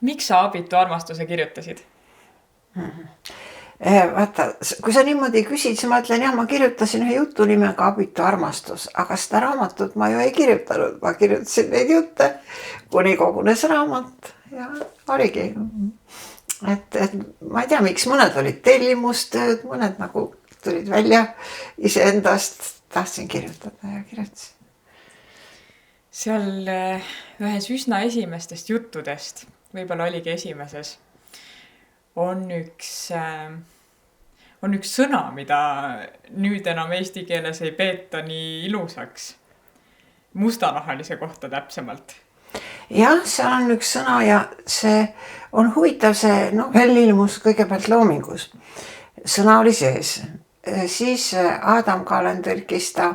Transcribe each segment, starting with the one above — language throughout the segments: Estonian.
Miks sa abitu armastuse kirjutasid? Vaata, kui sa niimoodi küsid, siis ma ütlen, jah, ma kirjutasin ühe jutu nimega Abitu armastus, aga seda raamatut ma ju ei kirjutanud, ma kirjutasin neid jutte, kuni kogunes raamat ja oligi. Et ma ei tea, miks mõned olid tellimustööd, mõned nagu tulid välja iseendast, tahtsin kirjutada ja kirjutasin. Seal ühes üsna esimestest juttudest, võib-olla oligi esimeses, on üks sõna, mida nüüd enam eesti keeles ei peeta nii ilusaks. Mustanahalise kohta täpsemalt. Jah, seal on üks sõna ja see on huvitav, see novell ilmus kõigepealt Loomingus. Sõna oli sees. Siis Adam Kallen tõlkis ta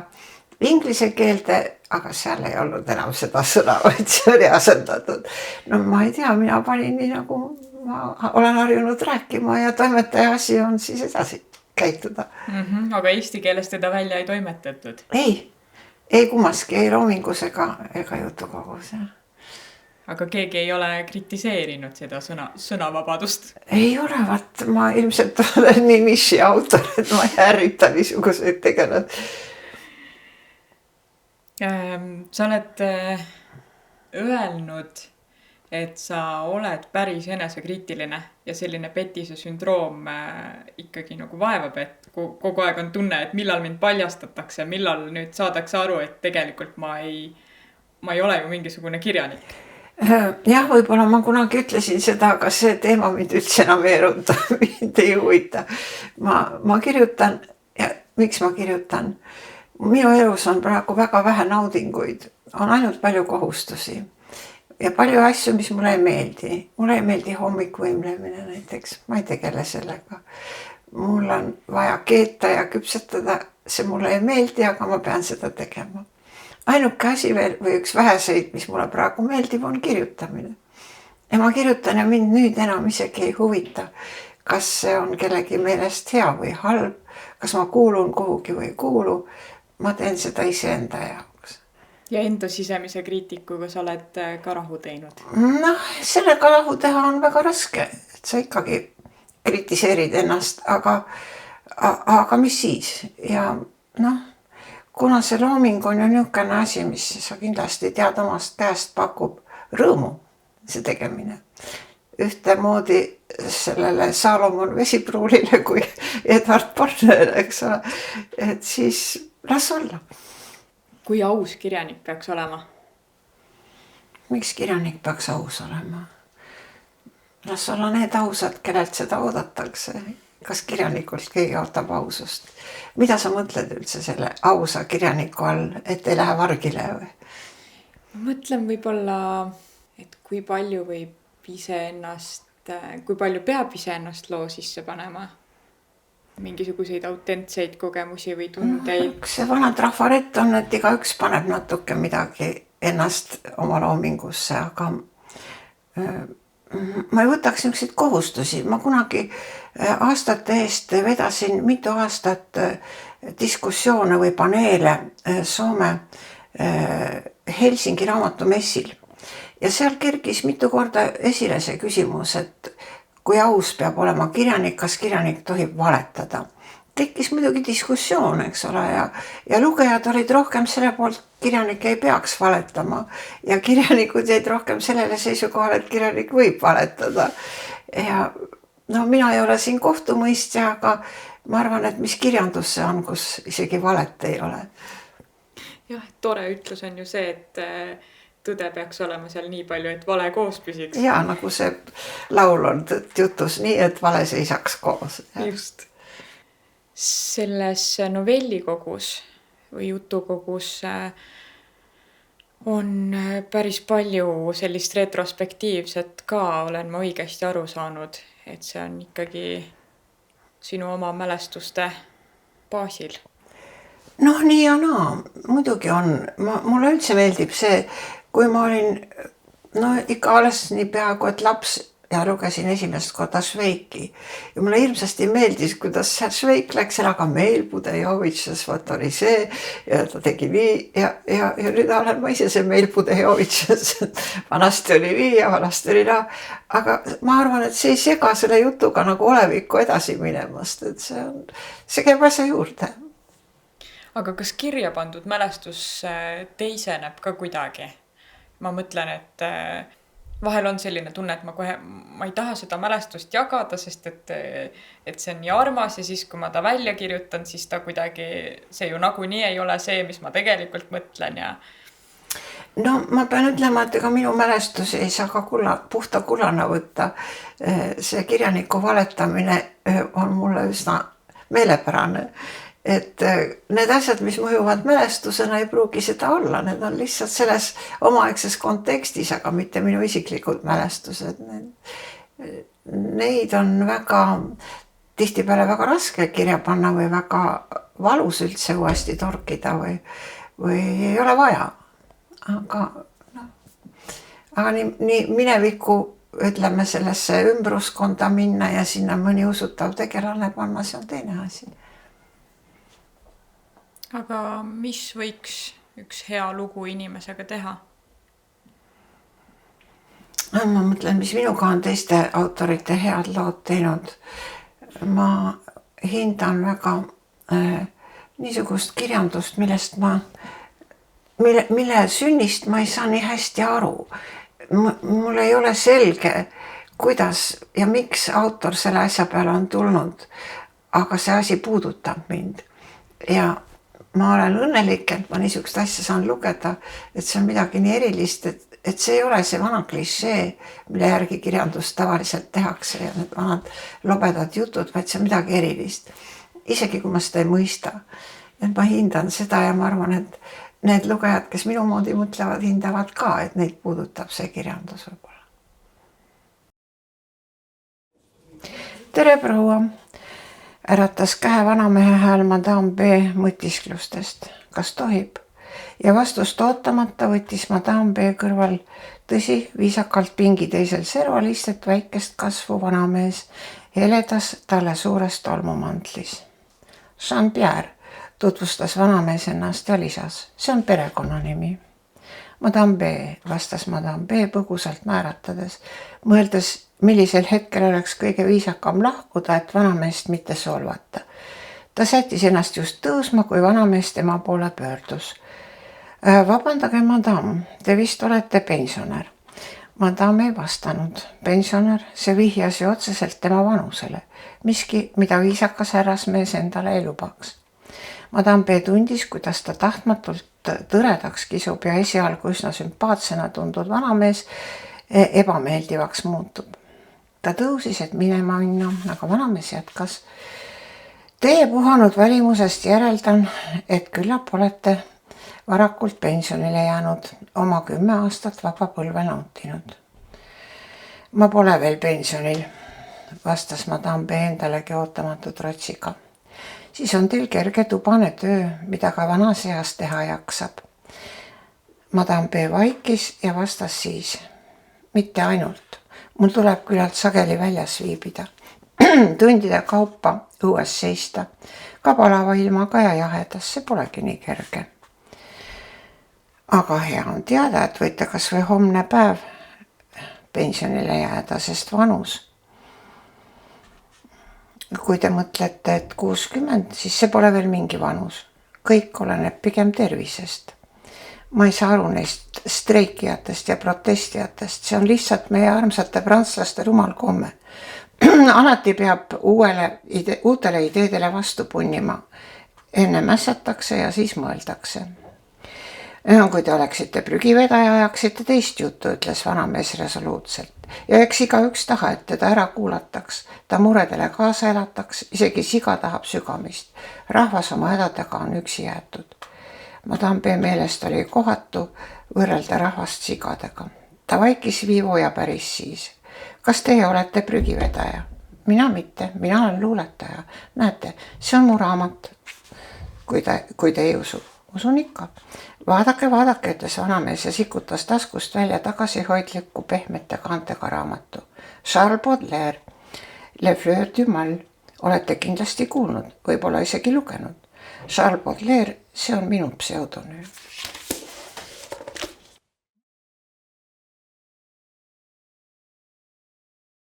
inglise keelde, aga seal ei olnud enam seda sõna, vaid see oli asendatud. No ma ei tea, mina panin nii nagu ma olen harjunud rääkima ja toimetaja asi on siis edasi käituda. Aga eesti keeles teda välja ei toimetatud? Ei kummaski, ei Loomingus ega jutukogus. Aga keegi ei ole kritiseerinud seda sõnavabadust? Ei ole, vaat ma ilmselt olen nii niši autor, et ma ei ärrita niisuguseid tegeled. Sa oled öelnud, et sa oled päris enesekriitiline ja selline petise sündroom ikkagi nagu vaevab, et kogu aeg on tunne, et millal mind paljastatakse, millal nüüd saadakse aru, et tegelikult ma ei ole ju mingisugune kirjanik. Jah, võib-olla ma kunagi ütlesin seda, aga see teema mind üldse enam ei eruta, mind ei huvita. Ma kirjutan ja miks ma kirjutan? Minu elus on praegu väga vähe naudinguid, on ainult palju kohustusi ja palju asju, mis mulle ei meeldi. Mulle ei meeldi hommikvõimlemine näiteks, ma ei tegele sellega. Mul on vaja keeta ja küpsetada, see mulle ei meeldi, aga ma pean seda tegema. Ainuke asi veel või üks väheseid, mis mulle praegu meeldib, on kirjutamine. Ja ma kirjutan ja mind nüüd enam isegi ei huvita, kas see on kellegi meelest hea või halb, kas ma kuulun kuhugi või ei kuulu. Ma teen seda iseenda jaoks. Ja enda sisemise kriitikuga sa oled ka rahu teinud? Sellega rahu teha on väga raske, et sa ikkagi kritiseerid ennast, aga mis siis? Ja kuna see looming on ju niisugune asi, mis sa kindlasti tead omast käest pakub rõõmu, see tegemine. Ühtemoodi sellele Salomon Vesipruulile kui Edward Bornele, eks ole, et siis las olla. Kui aus kirjanik peaks olema? Miks kirjanik peaks aus olema? Las olla need ausad, kellelt seda oodatakse. Kas kirjanikult keegi ootab ausust? Mida sa mõtled üldse selle ausa kirjaniku all, et ei lähe vargile või? Ma mõtlen võib-olla, et kui palju peab iseennast loo sisse panema? Mingisuguseid autentseid kogemusi või tundeid? See vana trafarett on, et igaüks paneb natuke midagi ennast oma loomingusse, aga ma ei võtaks niisuguseid kohustusi. Ma kunagi aastate eest vedasin mitu aastat diskussioone või paneele Soome Helsingi raamatumessil. Ja seal kerkis mitu korda esile see küsimus, et kui aus peab olema kirjanik, kas kirjanik tohib valetada. Tekkis muidugi diskussioon, eks ole, ja lugejad olid rohkem selle poolt, kirjanik ei peaks valetama ja kirjanikud jäid rohkem sellele seisukohale, et kirjanik võib valetada. Ja mina ei ole siin kohtumõistja, aga ma arvan, et mis kirjandus see on, kus isegi valet ei ole. Jah, tore ütlus on ju see, et tõde peaks olema seal nii palju, et vale koos püsiks. Ja nagu see laul on jutus nii, et vale seisaks koos. Just. Selles novellikogus või jutukogus on päris palju sellist retrospektiivset ka, olen ma õigesti aru saanud, et see on ikkagi sinu oma mälestuste baasil. Nii ja muidugi on. Mulle üldse meeldib see, kui ma olin ikka alles nii peaaegu, et laps ja lugesin esimest korda Šveiki ja mulle hirmsasti meeldis, kuidas Šveik läks ära, aga meil Budejovitšas, vot oli see ja ta tegi nii ja nüüd olen ma ise see meil Budejovitšas. Vanasti oli nii ja vanasti oli naa, aga ma arvan, et see ei sega selle jutuga nagu olevikku edasi minemast, et see käib asja juurde. Aga kas kirja pandud mälestus teiseneb ka kuidagi? Ma mõtlen, et vahel on selline tunne, et ma ei taha seda mälestust jagada, sest et see on nii armas ja siis, kui ma ta välja kirjutan, siis ta kuidagi, see ju nagunii ei ole see, mis ma tegelikult mõtlen ja... No ma pean ütlema, et ega minu mälestusi ei saa ka puhta kullana võtta. See kirjaniku valetamine on mulle üsna meelepärane. Et need asjad, mis mõjuvad mälestusena, ei pruugi seda olla. Need on lihtsalt selles omaaegses kontekstis, aga mitte minu isiklikud mälestused. Neid on tihtipeale väga raske kirja panna või väga valus üldse uuesti torkida või ei ole vaja. Aga nii mineviku, ütleme, sellesse ümbruskonda minna ja sinna mõni usutav tegelane panna, see on teine asi. Aga mis võiks üks hea lugu inimesega teha? Ma mõtlen, mis minuga on teiste autorite head lood teinud. Ma hindan väga niisugust kirjandust, mille sünnist ma ei saa nii hästi aru. Mul ei ole selge, kuidas ja miks autor selle asja peale on tulnud, aga see asi puudutab mind. Ja ma olen õnnelik, et ma niisugust asja saan lugeda, et see on midagi nii erilist, et see ei ole see vana klišee, mille järgi kirjandust tavaliselt tehakse ja need vanad lobedad jutud, vaid see on midagi erilist. Isegi kui ma seda ei mõista. Et ma hindan seda ja ma arvan, et need lugejad, kes minu moodi mõtlevad, hindavad ka, et neid puudutab see kirjandus võib-olla. Tere, proua! Äratas käe vanamehe hääl Madame B mõtisklustest. Kas tohib? Ja vastust ootamata võttis Madame B kõrval tõsi viisakalt pingi teisel serval istet väikest kasvu vanamees heledas talle suures tolmumantlis. Jean-Pierre tutvustas vanamees ennast ja lisas. See on perekonnanimi. Madame B, vastas Madame B põgusalt määratades, mõeldes, millisel hetkel oleks kõige viisakam lahkuda, et vanameest mitte solvata. Ta sättis ennast just tõusma, kui vanamees tema poole pöördus. Vabandage, madame, te vist olete pensionär. Madame ei vastanud. Pensionär, see vihjas ju otseselt tema vanusele. Miski, mida viisakas härrasmees endale ei lubaks. Madame B tundis, kuidas ta tahtmatult tõredaks kisub ja esialgu üsna sümpaatsena tundud vanamees ebameeldivaks muutub. Ta tõusis, et minema minna, aga vanamees jätkas. Teie puhanud välimusest järeldan, et küllap olete varakult pensionile jäänud, oma 10 aastat vaba põlve nautinud. Ma pole veel pensionil, vastas Madame B endalegi ootamatu trotsiga. Siis on teil kerge tubane töö, mida ka vanas eas teha jaksab. Madame B vaikis ja vastas siis. Mitte ainult. Mul tuleb küllalt sageli väljas viibida. Tundide kaupa õues seista. Kabalava ilmaga ja jahedas, see polegi nii kerge. Aga hea on teada, et võite kas või homne päev pensionile jääda, sest vanus. Kui te mõtlete, et 60, siis see pole veel mingi vanus. Kõik oleneb pigem tervisest. Ma ei saa aru neist streikijatest ja protestijatest. See on lihtsalt meie armsate prantslaste rumal komme. Alati peab uutele ideedele vastu punnima. Enne mässatakse ja siis mõeldakse. Kui te oleksite prügivedaja, ajaksite teist juttu, ütles vanamees resoluutselt. Ja eks igaüks taha, et teda ära kuulataks. Ta muredele kaasa elataks, isegi siga tahab sügamist. Rahvas oma hädadega on üksi jäetud. Madame B meelest oli kohatu võrrelda rahvast sigadega. Ta vaikis viivu ja päris siis. Kas teie olete prügivedaja? Mina mitte, mina olen luuletaja. Näete, see on mu raamat, kui te ei usu. usun ikka. Vaadake, ütles vanamees ja sikutas taskust välja tagasihoidliku pehmete kaantega raamatu. Charles Baudelaire, Le Fleur du Mal. Olete kindlasti kuulnud, võib-olla isegi lugenud. Charles Baudelaire, see on minu pseudonüüm.